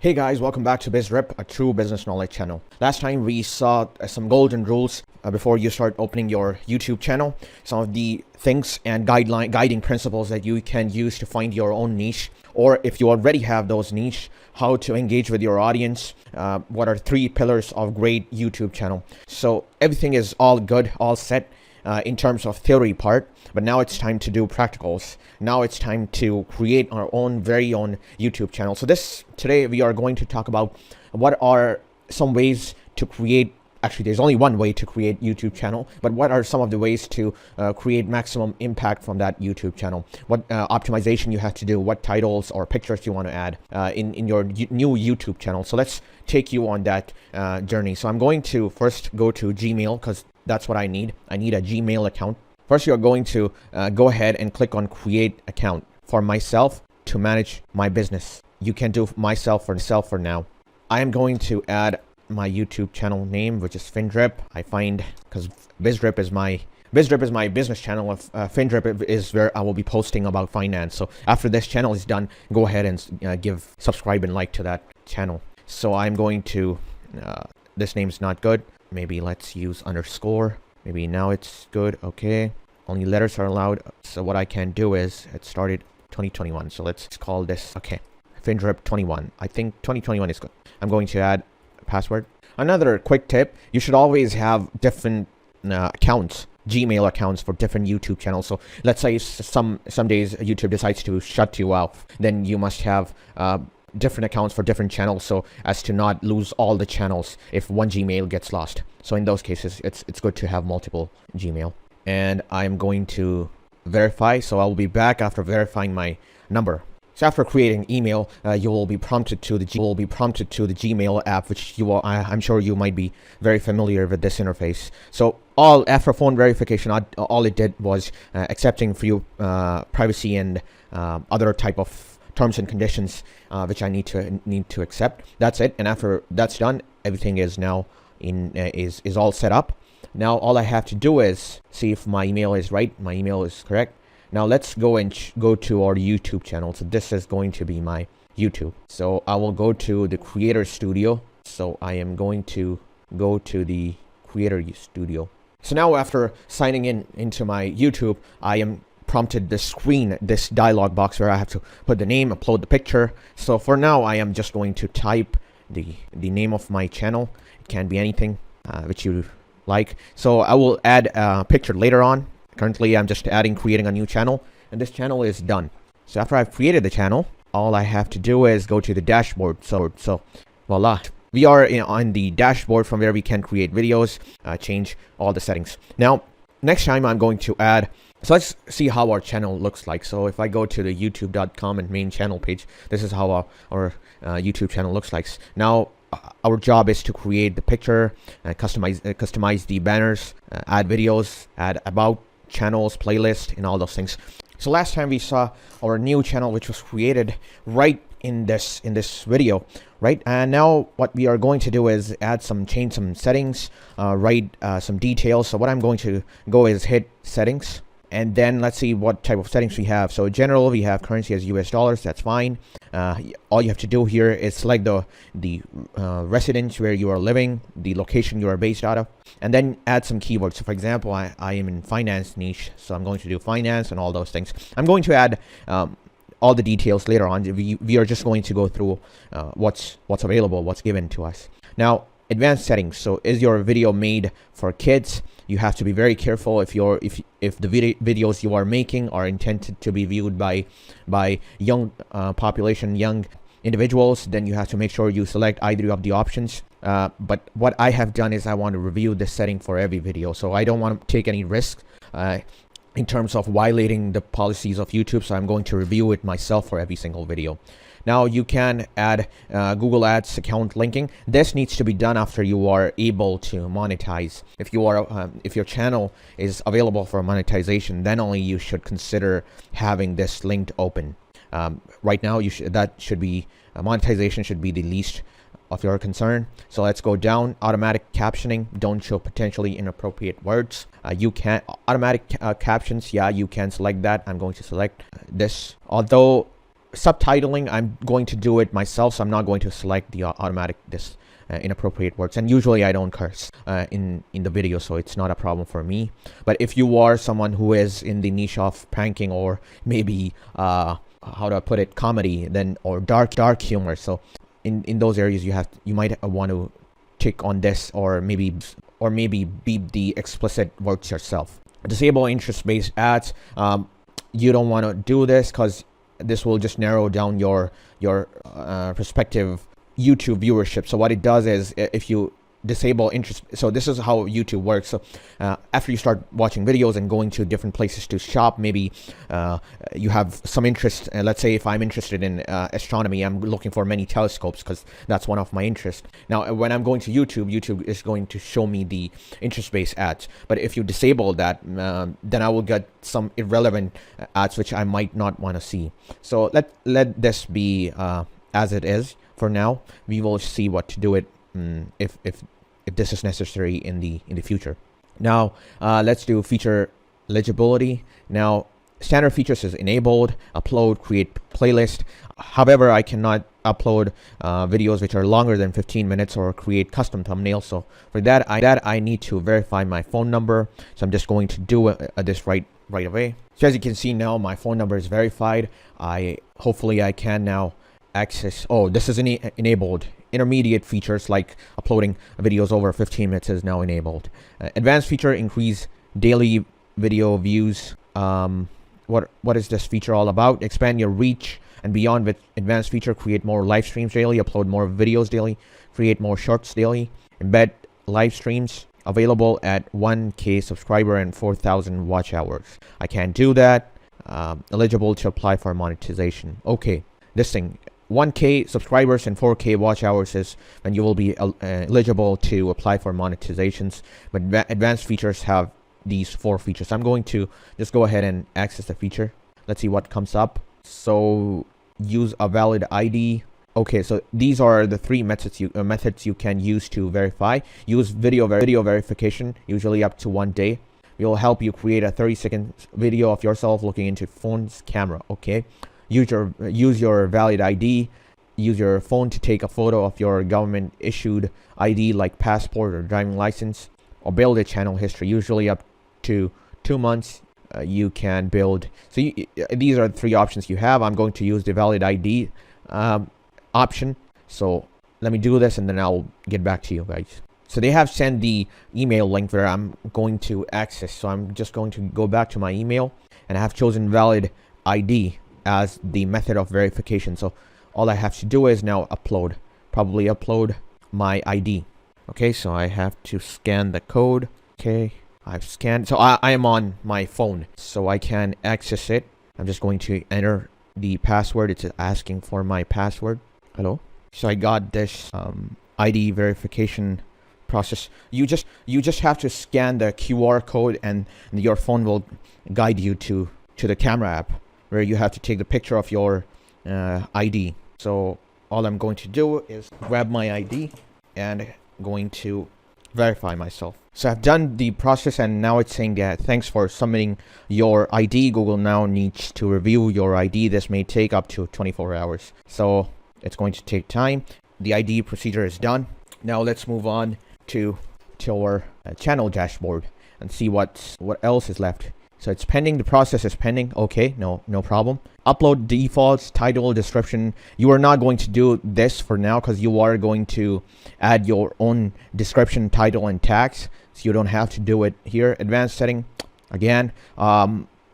Hey guys, welcome back to BizRip, a true business knowledge channel. Last time we saw some golden rules before you start opening your YouTube channel. Some of the things and guiding principles that you can use to find your own niche, or if you already have those niche, how to engage with your audience. What are 3 pillars of great YouTube channel? So everything is all good, all set in terms of theory part. But now it's time to do practicals. Now it's time to create our very own YouTube channel. So today we are going to talk about what are some ways to create. Actually, there's only one way to create YouTube channel, but what are some of the ways to create maximum impact from that YouTube channel? What optimization you have to do, what titles or pictures you want to add in your new YouTube channel. So let's take you on that journey. So I'm going to first go to Gmail because that's what I need. I need a Gmail account. First, you're going to go ahead and click on create account for myself to manage my business. You can do myself for now. I am going to add my YouTube channel name, which is FinDrip. I find because BizRip is my business channel. FinDrip is where I will be posting about finance. So after this channel is done, go ahead and give subscribe and like to that channel. So I'm going to this name's not good. Maybe let's use underscore. Maybe now it's good. Okay. Only letters are allowed. So what I can do is it started 2021. So let's call this, okay, FinDrip 21. I think 2021 is good. I'm going to add a password. Another quick tip, you should always have different accounts, Gmail accounts for different YouTube channels. So let's say some days YouTube decides to shut you off, then you must have different accounts for different channels so as to not lose all the channels if one Gmail gets lost. So in those cases, it's good to have multiple Gmail. And I'm going to verify. So I'll be back after verifying my number. So after creating email, you will be prompted to the Gmail app, which I'm sure you might be very familiar with this interface. So after phone verification, all it did was accepting for you privacy and other type of terms and conditions which I need to accept. That's it. And after that's done, everything is now is all set up. Now all I have to do is see if my email is right. My email is correct. Now let's go and go to our YouTube channel. So this is going to be my YouTube. So I will go to the Creator Studio. So I am going to go to the Creator Studio. So now after signing into my YouTube, I am prompted this dialog box where I have to put the name, upload the picture. So for now, I am just going to type the name of my channel. It can be anything which you like. So I will add a picture later on. Currently, I'm just creating a new channel, and this channel is done. So after I've created the channel, all I have to do is go to the dashboard. So voila. We are on the dashboard from where we can create videos, change all the settings. Now, next time I'm going to add. So let's see how our channel looks like. So if I go to the youtube.com and main channel page, this is how our YouTube channel looks like. Now, our job is to create the picture, customize the banners, add videos, add about channels, playlist, and all those things. So last time we saw our new channel, which was created right in this video, right? And now what we are going to do is change some settings, write some details. So what I'm going to go is hit settings. And then let's see what type of settings we have. So general, we have currency as US dollars. That's fine. All you have to do here is select the residence where you are living, the location you are based out of, and then add some keywords. So for example, I am in finance niche, so I'm going to do finance and all those things. I'm going to add all the details later on. We are just going to go through what's available, what's given to us. Now, advanced settings. So is your video made for kids? You have to be very careful if the videos you are making are intended to be viewed by young population, young individuals, then you have to make sure you select either of the options. But what I have done is I want to review this setting for every video. So I don't want to take any risk in terms of violating the policies of YouTube. So I'm going to review it myself for every single video. Now you can add Google Ads account linking. This needs to be done after you are able to monetize. If your channel is available for monetization, then only you should consider having this linked open. Right now, monetization should be the least of your concern. So let's go down. Automatic captioning. Don't show potentially inappropriate words. You can automatic captions. Yeah, you can select that. I'm going to select this. Although subtitling, I'm going to do it myself, so I'm not going to select the automatic inappropriate words, and usually I don't curse in the video, so it's not a problem for me. But if you are someone who is in the niche of pranking, or maybe how do I put it, comedy, then, or dark humor, so in those areas you might want to tick on this, or maybe beep the explicit words yourself. Disable interest-based ads. You don't want to do this because this will just narrow down your prospective YouTube viewership. So what it does is, if you disable interest, so this is how YouTube works. So after you start watching videos and going to different places to shop, maybe you have some interest. Let's say if I'm interested in astronomy, I'm looking for many telescopes because that's one of my interests. Now when I'm going to YouTube is going to show me the interest-based ads. But if you disable that, then I will get some irrelevant ads which I might not want to see. So let this be as it is for now. We will see what to do it if this is necessary in the future. Now let's do feature legibility. Now standard features is enabled: upload, create playlist. However, I cannot upload videos which are longer than 15 minutes or create custom thumbnails. So for that I need to verify my phone number. So I'm just going to do this right away. So as you can see now, my phone number is verified. Hopefully I can now access. Oh, this is enabled. Intermediate features like uploading videos over 15 minutes is now enabled. Advanced feature: increase daily video views. What is this feature all about? Expand your reach and beyond with advanced feature. Create more live streams daily, upload more videos daily, create more shorts daily. Embed live streams available at 1K subscriber and 4,000 watch hours. I can't do that. Eligible to apply for monetization. Okay, this thing, 1K subscribers and 4K watch hours is when you will be eligible to apply for monetizations. But advanced features have these 4 features. I'm going to just go ahead and access the feature. Let's see what comes up. So use a valid ID. Okay, so these are the 3 methods you can use to verify. Use video verification, usually up to 1 day. We will help you create a 30-second video of yourself looking into phone's camera. Okay. Use your valid ID. Use your phone to take a photo of your government issued ID like passport or driving license, or build a channel history, usually up to 2 months. You can build. So these are the 3 options you have. I'm going to use the valid ID option. So let me do this and then I'll get back to you guys. So they have sent the email link where I'm going to access. So I'm just going to go back to my email, and I have chosen valid ID as the method of verification. So all I have to do is now probably upload my ID. Okay, so I have to scan the code. Okay, I've scanned. So I am on my phone, so I can access it. I'm just going to enter the password. It's asking for my password. Hello. So I got this ID verification process. You just have to scan the QR code, and your phone will guide you to the camera app, where you have to take the picture of your ID. So all I'm going to do is grab my ID and going to verify myself. So I've done the process, and now it's saying that thanks for submitting your ID. Google now needs to review your ID. This may take up to 24 hours. So it's going to take time. The ID procedure is done. Now let's move on to our channel dashboard and see what else is left. So it's pending. The process is pending. Okay, no problem. Upload defaults, title, description. You are not going to do this for now because you are going to add your own description, title, and tags. So you don't have to do it here. Advanced setting. Again,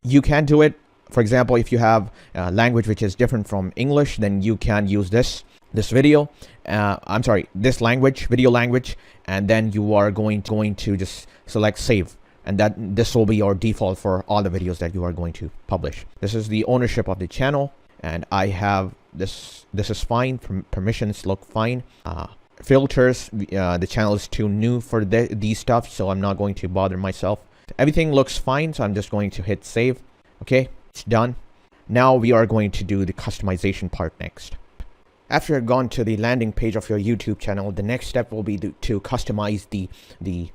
you can do it. For example, if you have a language which is different from English, then you can use this video. This video language, and then you are going to just select save. And this will be your default for all the videos that you are going to publish. This is the ownership of the channel, and I have this is fine. Permissions look fine. Filters, the channel is too new for these stuff, so I'm not going to bother myself. Everything looks fine, so I'm just going to hit save. Okay, it's done. Now we are going to do the customization part next. After you've gone to the landing page of your YouTube channel, the next step will be to customize the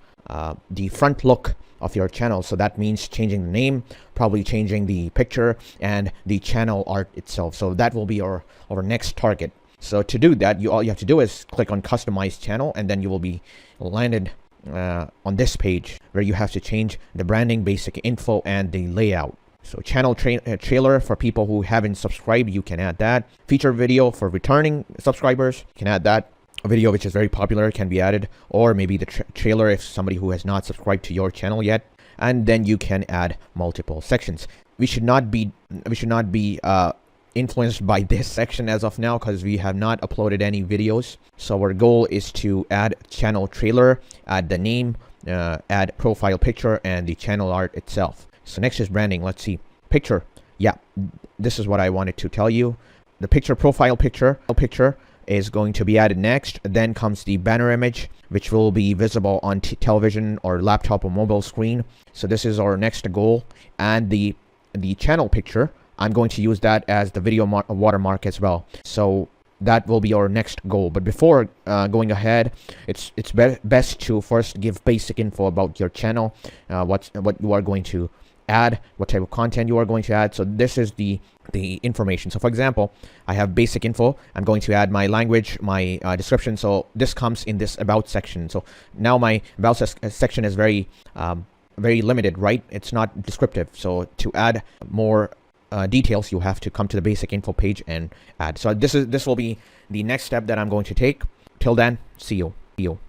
the front look of your channel. So that means changing the name, probably changing the picture and the channel art itself. So that will be our next target. So to do that, all you have to do is click on customize channel, and then you will be landed on this page where you have to change the branding, basic info, and the layout. So channel trailer for people who haven't subscribed, you can add that. Feature video for returning subscribers, you can add that. A video which is very popular can be added, or maybe the trailer if somebody who has not subscribed to your channel yet. And then you can add multiple sections. We should not be influenced by this section as of now, because we have not uploaded any videos. So our goal is to add channel trailer, add the name, add profile picture, and the channel art itself. So next is branding. Let's see. Picture. Yeah, this is what I wanted to tell you. The profile picture is going to be added next. Then comes the banner image, which will be visible on television or laptop or mobile screen. So this is our next goal. And the channel picture, I'm going to use that as the video watermark as well. So that will be our next goal. But before going ahead, it's best to first give basic info about your channel, what you are going to add, what type of content you are going to add. So this is the information. So for example, I have basic info. I'm going to add my language, my description. So this comes in this about section. So now my about section is very limited, right? It's not descriptive. So to add more details, you have to come to the basic info page and add. So this will be the next step that I'm going to take. Till then, see you.